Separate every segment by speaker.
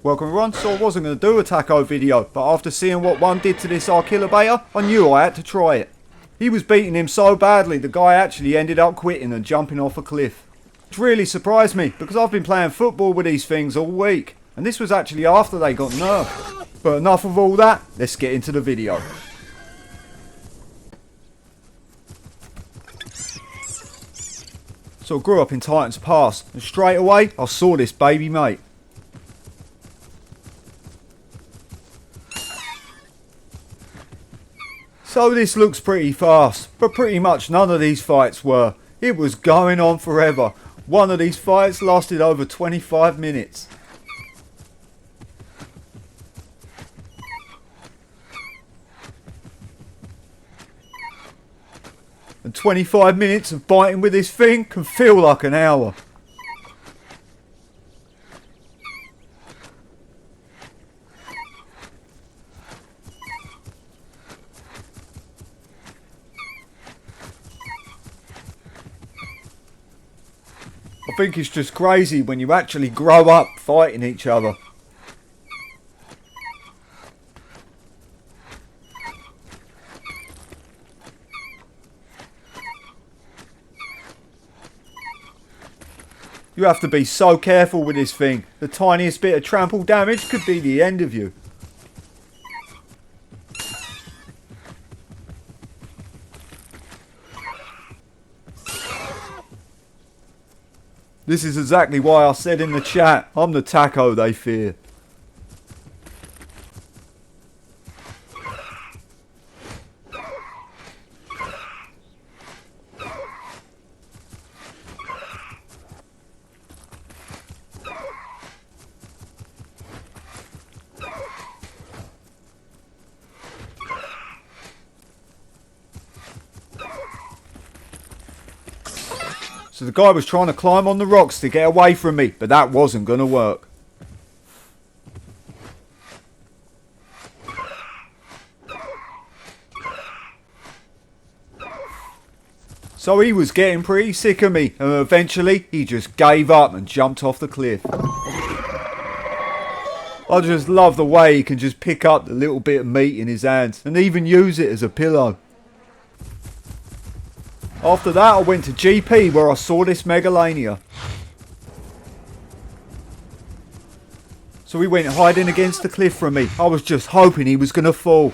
Speaker 1: Welcome everyone. So I wasn't going to do a taco video, but after seeing what one did to this Archilla beta, I knew I had to try it. He was beating him so badly the guy actually ended up quitting and jumping off a cliff. Which really surprised me because I've been playing football with these things all week, and this was actually after they got nerfed. But enough of all that, let's get into the video. So I grew up in Titans Pass, and straight away I saw this baby mate. So this looks pretty fast, but pretty much none of these fights were. It was going on forever. One of these fights lasted over 25 minutes. And 25 minutes of biting with this thing can feel like an hour. I think it's just crazy when you actually grow up fighting each other. You have to be so careful with this thing. The tiniest bit of trample damage could be the end of you. This is exactly why I said in the chat, I'm the taco they fear. So the guy was trying to climb on the rocks to get away from me, but that wasn't going to work. So he was getting pretty sick of me, and eventually he just gave up and jumped off the cliff. I just love the way he can just pick up the little bit of meat in his hands and even use it as a pillow. After that I went to GP where I saw this Megalania. So he went hiding against the cliff from me. I was just hoping he was going to fall.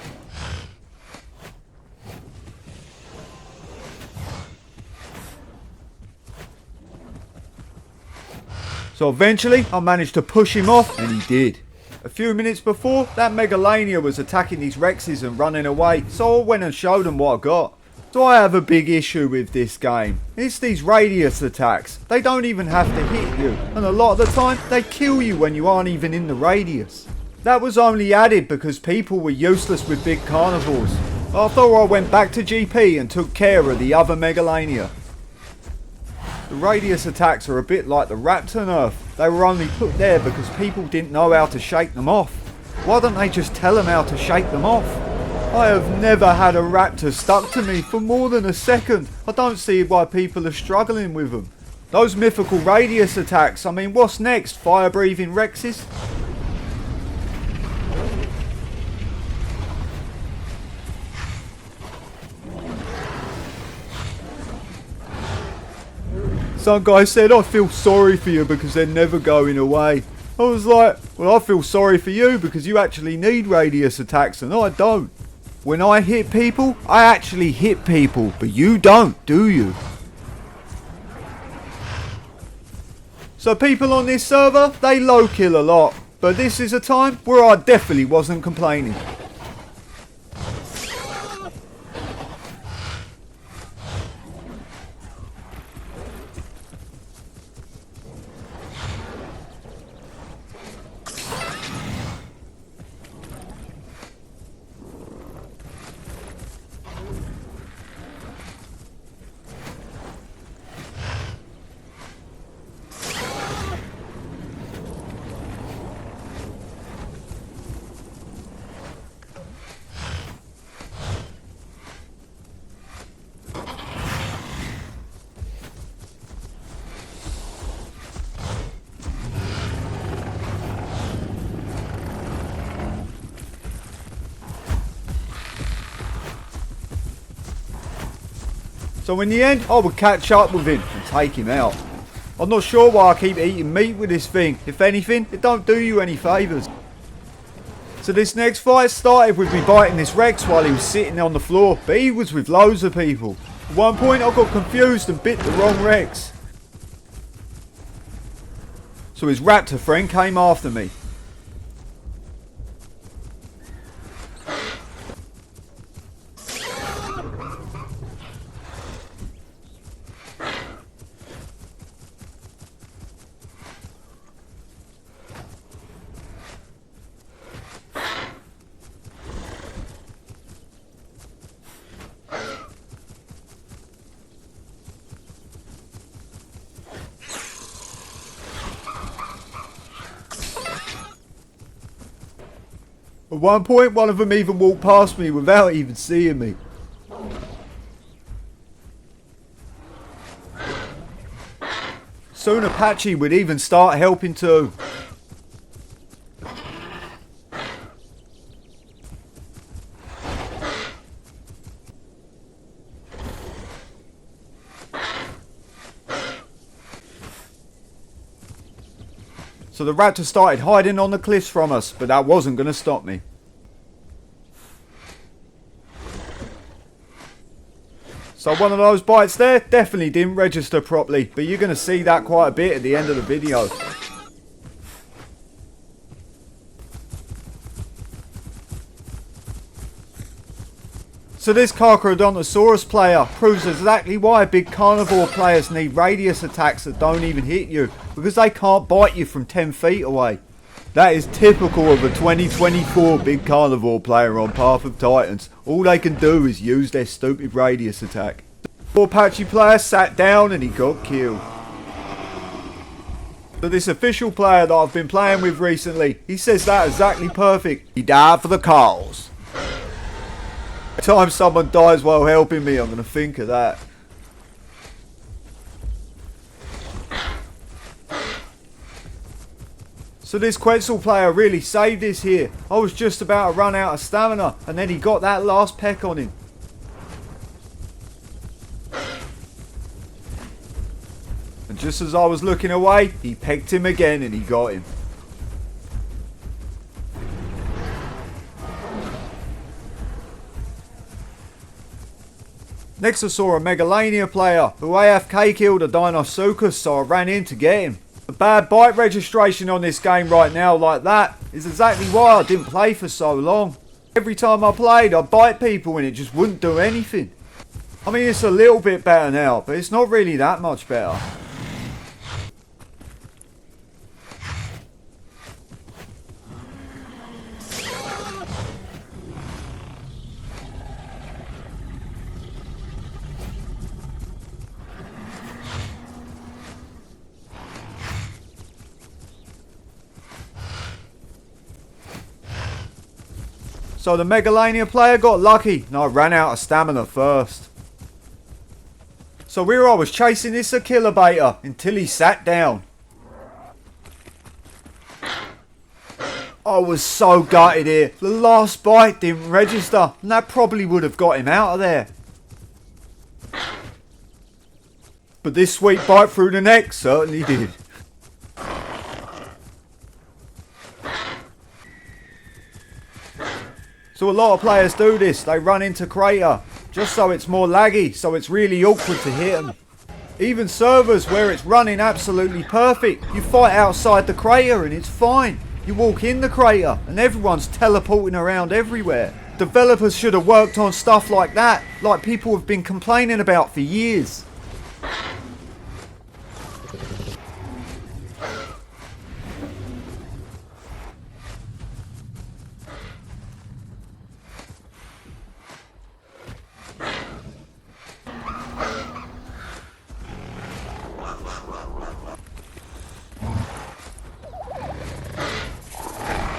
Speaker 1: So eventually I managed to push him off, and he did. A few minutes before, that Megalania was attacking these Rexes and running away, so I went and showed him what I got. So I have a big issue with this game. It's these radius attacks. They don't even have to hit you, and a lot of the time they kill you when you aren't even in the radius. That was only added because people were useless with big carnivores. After I went back to GP and took care of the other Megalania. The radius attacks are a bit like the raptor nerf. They were only put there because people didn't know how to shake them off. Why don't they just tell them how to shake them off? I have never had a raptor stuck to me for more than a second. I don't see why people are struggling with them. Those mythical radius attacks, I mean, what's next? Fire breathing Rexes? Some guy said, I feel sorry for you because they're never going away. I was like, well, I feel sorry for you because you actually need radius attacks and I don't. When I hit people, I actually hit people, but you don't, do you? So people on this server, they low kill a lot, but this is a time where I definitely wasn't complaining. So in the end, I would catch up with him and take him out. I'm not sure why I keep eating meat with this thing. If anything, it don't do you any favours. So this next fight started with me biting this Rex while he was sitting on the floor, but he was with loads of people. At one point I got confused and bit the wrong Rex. So his raptor friend came after me. At one point, one of them even walked past me without even seeing me. Soon Apache would even start helping too. So the raptor started hiding on the cliffs from us, but that wasn't going to stop me. So one of those bites there definitely didn't register properly, but you're going to see that quite a bit at the end of the video. So this Psittacosaurus player proves exactly why big carnivore players need radius attacks that don't even hit you, because they can't bite you from 10 feet away. That is typical of a 2024 big carnivore player on Path of Titans. All they can do is use their stupid radius attack. The poor Apache player sat down and he got killed. So this official player that I've been playing with recently, he says that exactly perfect. He died for the cause. Every time someone dies while helping me, I'm going to think of that. So this Quetzal player really saved this here. I was just about to run out of stamina, and then he got that last peck on him. And just as I was looking away, he pecked him again and he got him. Next I saw a Megalania player who AFK killed a Deinosuchus, so I ran in to get him. The bad bite registration on this game right now like that is exactly why I didn't play for so long. Every time I played I'd bite people and it just wouldn't do anything. I mean, it's a little bit better now, but it's not really that much better. So the Megalania player got lucky and I ran out of stamina first. So here I was chasing this Achillobator until he sat down. I was so gutted here. The last bite didn't register and that probably would have got him out of there. But this sweet bite through the neck certainly did. So a lot of players do this, they run into crater, just so it's more laggy, so it's really awkward to hit them. Even servers where it's running absolutely perfect, you fight outside the crater and it's fine. You walk in the crater and everyone's teleporting around everywhere. Developers should have worked on stuff like that, like people have been complaining about for years.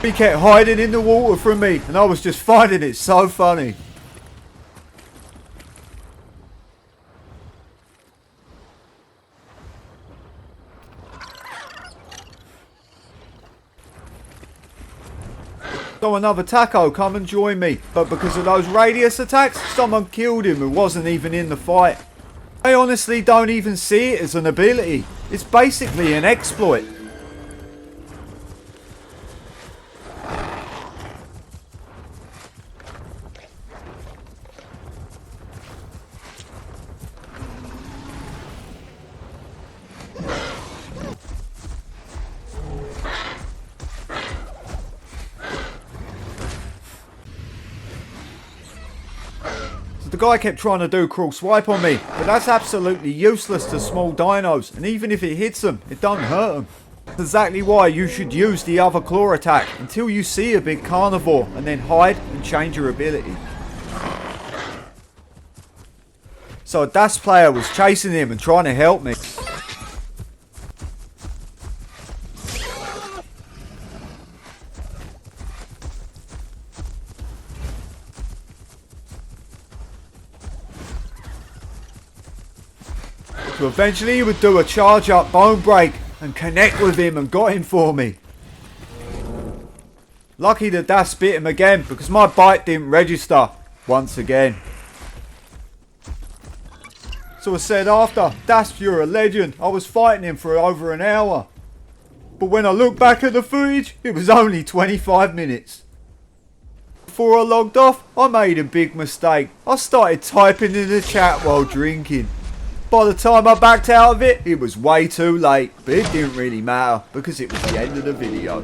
Speaker 1: He kept hiding in the water from me and I was just finding it so funny. So another Taco come and join me, but because of those radius attacks, someone killed him who wasn't even in the fight. I honestly don't even see it as an ability. It's basically an exploit. The guy kept trying to do crawl swipe on me, but that's absolutely useless to small dinos, and even if it hits them, it don't hurt them. That's exactly why you should use the other claw attack until you see a big carnivore, and then hide and change your ability. So a DAS player was chasing him and trying to help me. So eventually he would do a charge up bone break and connect with him and got him for me. Lucky the DAS bit him again because my bite didn't register once again. So I said after, DAS, you're a legend. I was fighting him for over an hour. But when I look back at the footage, it was only 25 minutes. Before I logged off, I made a big mistake. I started typing in the chat while drinking. By the time I backed out of it, it was way too late, but it didn't really matter because it was the end of the video.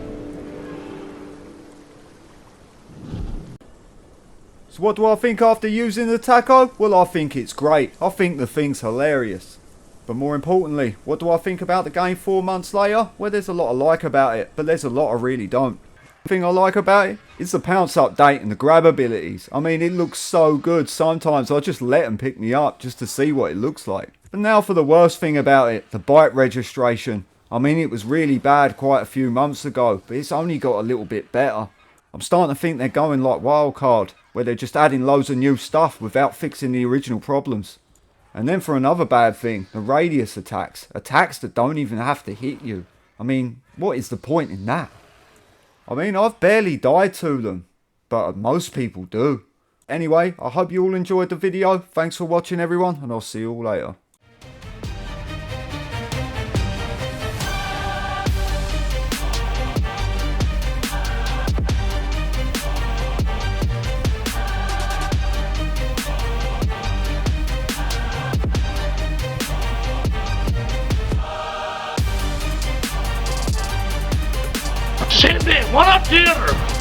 Speaker 1: So what do I think after using the taco? Well, I think it's great. I think the thing's hilarious. But more importantly, what do I think about the game 4 months later? Well, there's a lot I like about it, but there's a lot I really don't. The thing I like about it is the pounce update and the grab abilities. I mean, it looks so good. Sometimes I just let them pick me up just to see what it looks like. But now for the worst thing about it, the bite registration. I mean, it was really bad quite a few months ago, but it's only got a little bit better. I'm starting to think they're going like Wildcard, where they're just adding loads of new stuff without fixing the original problems. And then for another bad thing, the radius attacks. Attacks that don't even have to hit you. I mean, what is the point in that? I mean, I've barely died to them, but most people do. Anyway, I hope you all enjoyed the video. Thanks for watching everyone, and I'll see you all later.
Speaker 2: Cindy, what up, dear?